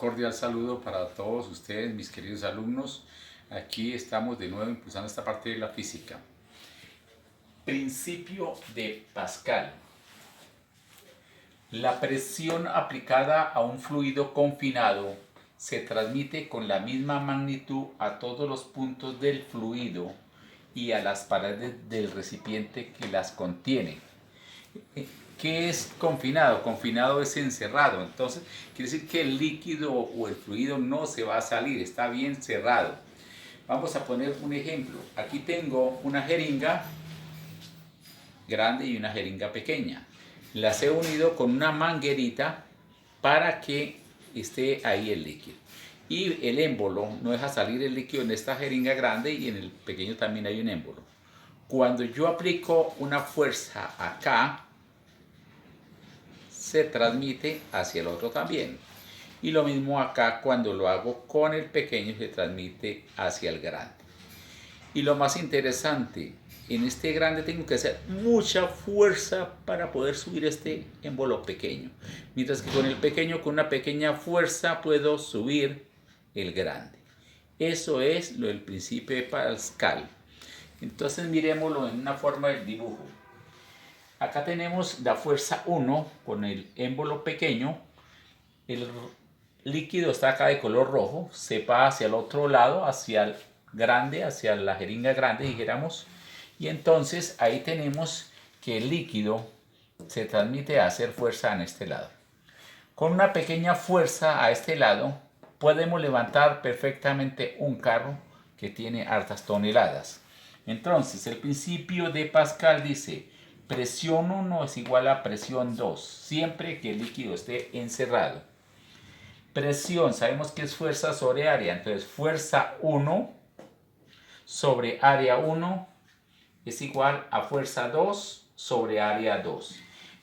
cordial saludo para todos ustedes, mis queridos alumnos. Aquí estamos de nuevo impulsando esta parte de la física. Principio de Pascal. La presión aplicada a un fluido confinado se transmite con la misma magnitud a todos los puntos del fluido y a las paredes del recipiente que las contiene. ¿Qué es confinado? Confinado es encerrado. Entonces, quiere decir que el líquido o el fluido no se va a salir, está bien cerrado. Vamos a poner un ejemplo. Aquí tengo una jeringa grande y una jeringa pequeña. Las he unido con una manguerita para que esté ahí el líquido. Y el émbolo no deja salir el líquido en esta jeringa grande y en el pequeño también hay un émbolo. Cuando yo aplico una fuerza acá, se transmite hacia el otro también. Y lo mismo acá cuando lo hago con el pequeño se transmite hacia el grande. Y lo más interesante, en este grande tengo que hacer mucha fuerza para poder subir este émbolo pequeño. Mientras que con el pequeño, con una pequeña fuerza, puedo subir el grande. Eso es lo del principio de Pascal. Entonces miremoslo en una forma del dibujo. Acá tenemos la fuerza 1 con el émbolo pequeño. El líquido está acá de color rojo, se va hacia el otro lado, hacia el grande, hacia la jeringa grande, dijéramos. Y entonces ahí tenemos que el líquido se transmite a hacer fuerza en este lado. Con una pequeña fuerza a este lado podemos levantar perfectamente un carro que tiene hartas toneladas. Entonces el principio de Pascal dice: presión 1 es igual a presión 2, siempre que el líquido esté encerrado. Presión, sabemos que es fuerza sobre área, entonces fuerza 1 sobre área 1 es igual a fuerza 2 sobre área 2.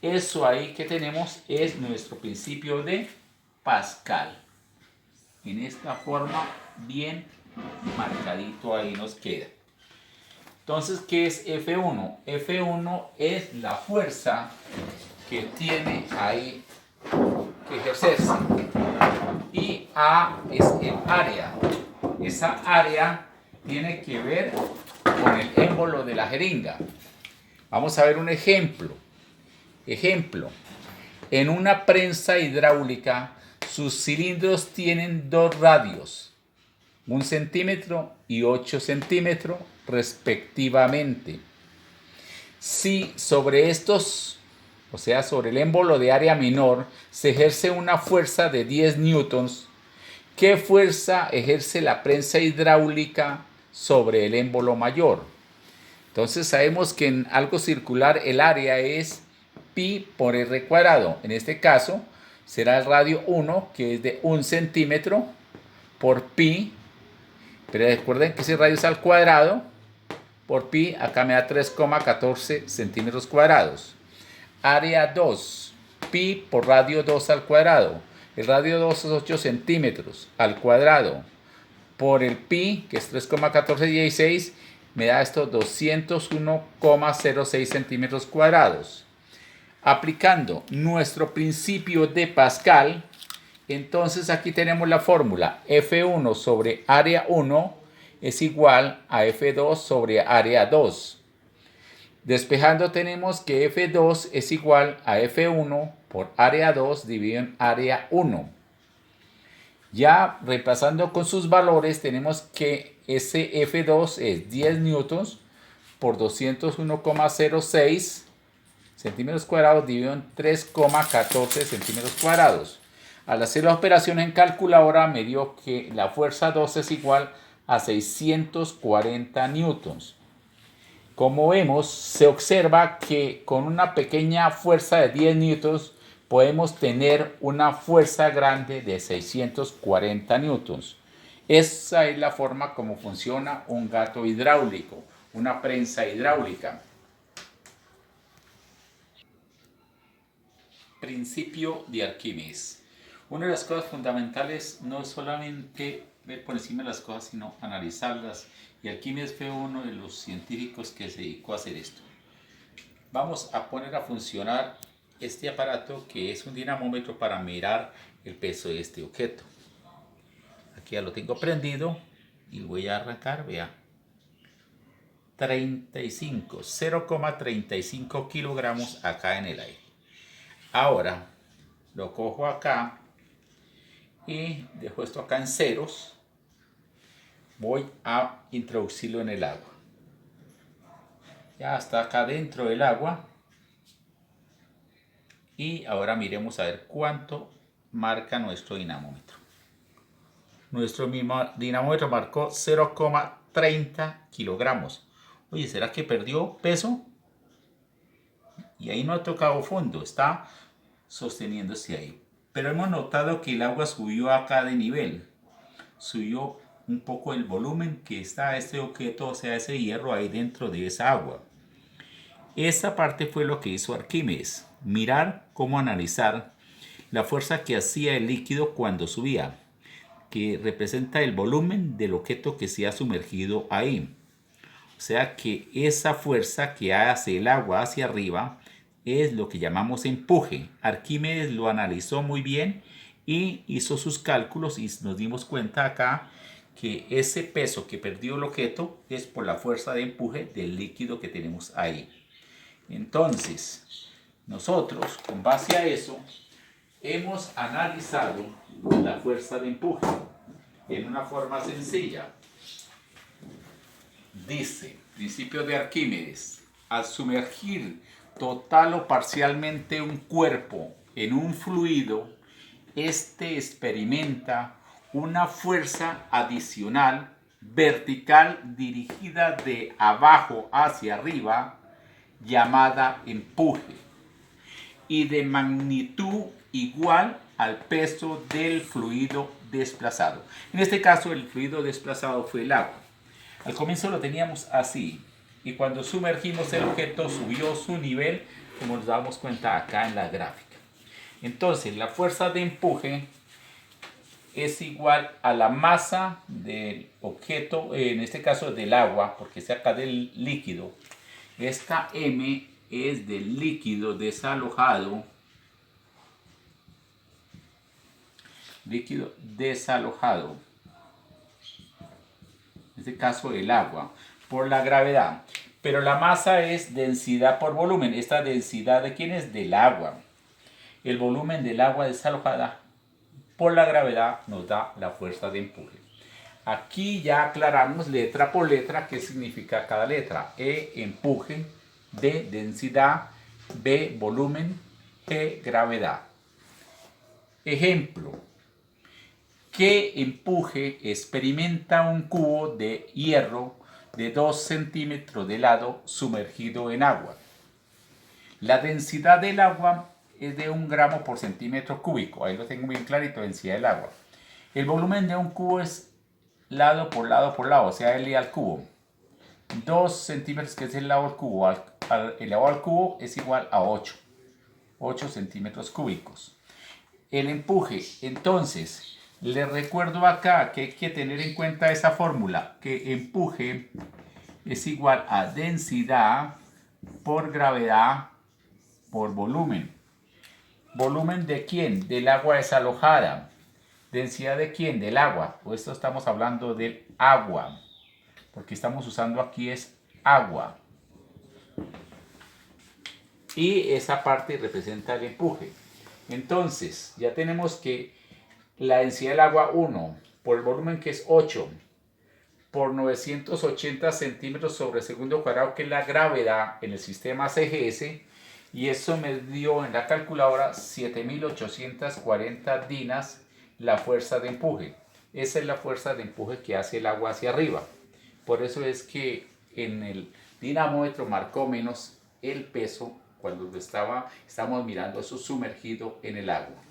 Eso ahí que tenemos es nuestro principio de Pascal. En esta forma bien marcadito ahí nos queda. Entonces, ¿qué es F1? F1 es la fuerza que tiene ahí que ejercerse. Y A es el área. Esa área tiene que ver con el émbolo de la jeringa. Vamos a ver un ejemplo. Ejemplo. En una prensa hidráulica, sus cilindros tienen dos radios, 1 centímetro y 8 centímetros respectivamente. Si sobre estos, o sea, sobre el émbolo de área menor, se ejerce una fuerza de 10 newtons, ¿qué fuerza ejerce la prensa hidráulica sobre el émbolo mayor? Entonces sabemos que en algo circular el área es pi por r cuadrado. En este caso será el radio 1, que es de 1 centímetro por pi. Pero recuerden que ese radio es al cuadrado. Por pi, acá me da 3,14 centímetros cuadrados. Área 2, pi por radio 2 al cuadrado. El radio 2 es 8 centímetros al cuadrado. Por el pi, que es 3,1416, me da esto 201,06 centímetros cuadrados. Aplicando nuestro principio de Pascal, entonces aquí tenemos la fórmula: F1 sobre área 1 es igual a F2 sobre área 2. Despejando tenemos que F2 es igual a F1 por área 2 dividido en área 1. Ya repasando con sus valores tenemos que ese F2 es 10 newtons por 201,06 centímetros cuadrados dividido en 3,14 centímetros cuadrados. Al hacer la operación en calculadora me dio que la fuerza 2 es igual a 640 newtons. Como vemos, se observa que con una pequeña fuerza de 10 newtons podemos tener una fuerza grande de 640 newtons. Esa es la forma como funciona un gato hidráulico, una prensa hidráulica. Principio de Arquímedes. Una de las cosas fundamentales no es solamente ver por encima de las cosas, sino analizarlas. Y Arquímedes fue uno de los científicos que se dedicó a hacer esto. Vamos a poner a funcionar este aparato, que es un dinamómetro para mirar el peso de este objeto. Aquí ya lo tengo prendido y voy a arrancar, vea. 0,35 kilogramos acá en el aire. Ahora lo cojo acá y dejo esto acá en ceros. Voy a introducirlo en el agua. Ya está acá dentro del agua. Y ahora miremos a ver cuánto marca nuestro dinamómetro. Nuestro dinamómetro marcó 0,30 kilogramos. Oye, ¿será que perdió peso? Y ahí no ha tocado fondo, está sosteniéndose ahí. Pero hemos notado que el agua subió acá de nivel. Subió un poco el volumen que está este objeto, o sea, ese hierro ahí dentro de esa agua. Esa parte fue lo que hizo Arquímedes. Mirar cómo analizar la fuerza que hacía el líquido cuando subía, que representa el volumen del objeto que se ha sumergido ahí. O sea que esa fuerza que hace el agua hacia arriba es lo que llamamos empuje. Arquímedes lo analizó muy bien y hizo sus cálculos y nos dimos cuenta acá que ese peso que perdió el objeto es por la fuerza de empuje del líquido que tenemos ahí. Entonces, nosotros, con base a eso, hemos analizado la fuerza de empuje en una forma sencilla. Dice, principio de Arquímedes, al sumergir total o parcialmente un cuerpo en un fluido, este experimenta una fuerza adicional vertical dirigida de abajo hacia arriba, llamada empuje, y de magnitud igual al peso del fluido desplazado. En este caso, el fluido desplazado fue el agua. Al comienzo lo teníamos así, y cuando sumergimos el objeto subió su nivel, como nos damos cuenta acá en la gráfica. Entonces, la fuerza de empuje es igual a la masa del objeto, en este caso del agua, porque se saca del líquido. Esta M es del líquido desalojado. Líquido desalojado. En este caso el agua, por la gravedad. Pero la masa es densidad por volumen. ¿Esta densidad de quién es? Del agua. El volumen del agua desalojada por la gravedad nos da la fuerza de empuje. Aquí ya aclaramos letra por letra qué significa cada letra. E, empuje. D, densidad. B, volumen. G, gravedad. Ejemplo. ¿Qué empuje experimenta un cubo de hierro de 2 centímetros de lado sumergido en agua? La densidad del agua es de 1 gramo por centímetro cúbico. Ahí lo tengo bien clarito, densidad del agua. El volumen de un cubo es lado por lado por lado, o sea, L al cubo. 2 centímetros, que es el lado al cubo, elevado al cubo es igual a 8 centímetros cúbicos. El empuje, entonces, les recuerdo acá que hay que tener en cuenta esa fórmula, que empuje es igual a densidad por gravedad por volumen. ¿Volumen de quién? Del agua desalojada. ¿Densidad de quién? Del agua. Por esto estamos hablando del agua, porque estamos usando aquí es agua. Y esa parte representa el empuje. Entonces, ya tenemos que la densidad del agua 1 por el volumen, que es 8 por 980 centímetros sobre segundo cuadrado, que es la gravedad en el sistema CGS, y eso me dio en la calculadora 7840 dinas la fuerza de empuje. Esa es la fuerza de empuje que hace el agua hacia arriba. Por eso es que en el dinamómetro marcó menos el peso cuando estamos mirando eso sumergido en el agua.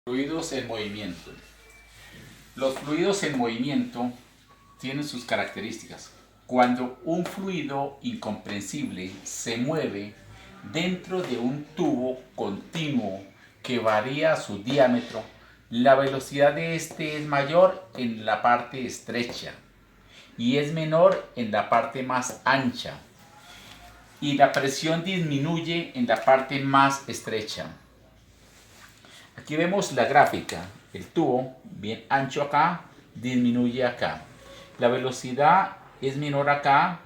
Fluidos en movimiento. Los fluidos en movimiento tienen sus características. Cuando un fluido incomprensible se mueve dentro de un tubo continuo que varía su diámetro, la velocidad de este es mayor en la parte estrecha y es menor en la parte más ancha, y la presión disminuye en la parte más estrecha. Aquí vemos la gráfica. El tubo, bien ancho acá, disminuye acá. La velocidad es menor acá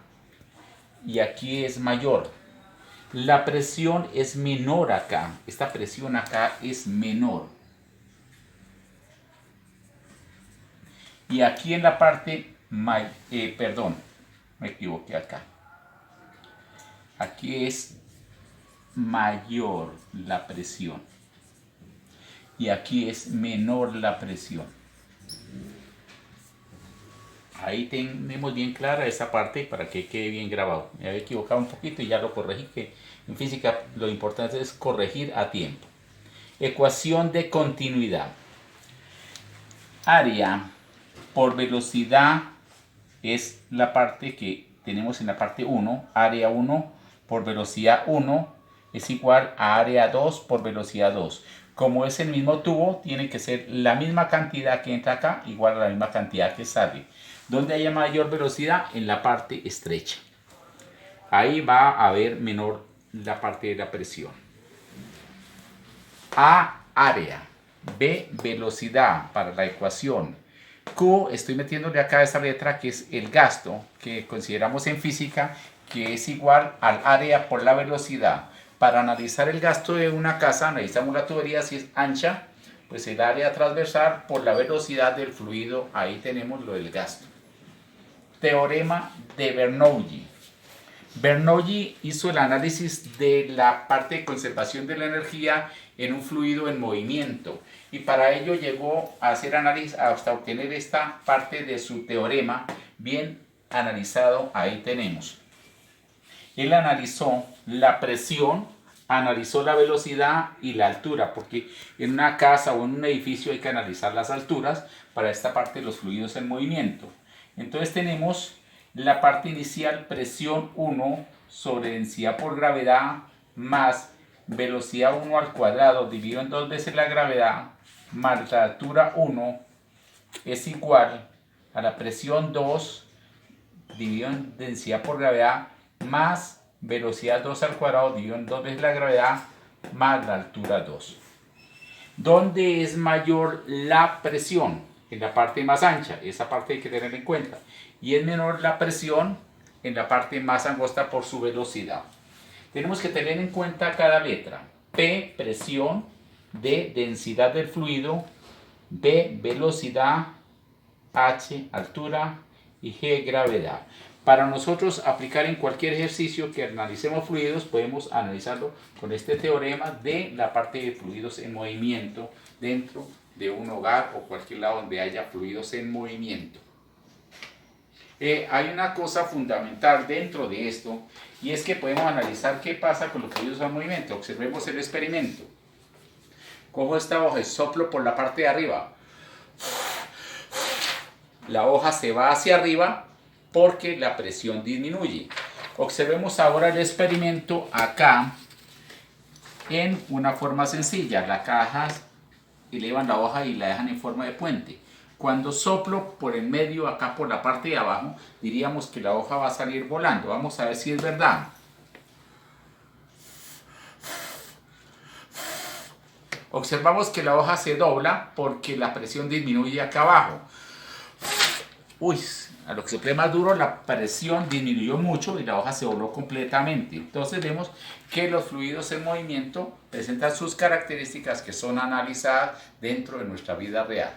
y aquí es mayor. La presión es menor acá. Esta presión acá es menor. Y aquí en la parte, perdón, me equivoqué acá. Aquí es mayor la presión. Y aquí es menor la presión. Ahí tenemos bien clara esa parte para que quede bien grabado. Me había equivocado un poquito y ya lo corregí, que en física lo importante es corregir a tiempo. Ecuación de continuidad. Área por velocidad es la parte que tenemos en la parte 1. Área 1 por velocidad 1 es igual a área 2 por velocidad 2. Como es el mismo tubo, tiene que ser la misma cantidad que entra acá igual a la misma cantidad que sale. ¿Dónde haya mayor velocidad? En la parte estrecha. Ahí va a haber menor la parte de la presión. A, área. B, velocidad para la ecuación. Q, estoy metiéndole acá esta letra que es el gasto, que consideramos en física, que es igual al área por la velocidad. Para analizar el gasto de una casa, analizamos la tubería si es ancha, pues el área transversal por la velocidad del fluido, ahí tenemos lo del gasto. Teorema de Bernoulli. Bernoulli hizo el análisis de la parte de conservación de la energía en un fluido en movimiento y para ello llegó a hacer análisis hasta obtener esta parte de su teorema bien analizado. Ahí tenemos. Él analizó la presión, analizó la velocidad y la altura, porque en una casa o en un edificio hay que analizar las alturas para esta parte de los fluidos en movimiento. Entonces tenemos la parte inicial, presión 1 sobre densidad por gravedad más velocidad 1 al cuadrado dividido en 2 veces la gravedad más la altura 1 es igual a la presión 2 dividido en densidad por gravedad más velocidad 2 al cuadrado dividido en 2 veces la gravedad más la altura 2. ¿Dónde es mayor la presión? En la parte más ancha, esa parte hay que tener en cuenta. Y es menor la presión en la parte más angosta por su velocidad. Tenemos que tener en cuenta cada letra. P, presión. D, densidad del fluido. B, velocidad. H, altura. Y G, gravedad. Para nosotros aplicar en cualquier ejercicio que analicemos fluidos, podemos analizarlo con este teorema de la parte de fluidos en movimiento dentro de un hogar o cualquier lado donde haya fluidos en movimiento. Hay una cosa fundamental dentro de esto y es que podemos analizar qué pasa con los fluidos en movimiento. Observemos el experimento. Cojo esta hoja y soplo por la parte de arriba. La hoja se va hacia arriba porque la presión disminuye. Observemos ahora el experimento acá en una forma sencilla. Las cajas elevan la hoja y la dejan en forma de puente. Cuando soplo por el medio, acá por la parte de abajo, diríamos que la hoja va a salir volando. Vamos a ver si es verdad. Observamos que la hoja se dobla porque la presión disminuye acá abajo. Uy, a lo que soplé más duro la presión disminuyó mucho y la hoja se dobló completamente. Entonces vemos que los fluidos en movimiento presentan sus características que son analizadas dentro de nuestra vida real.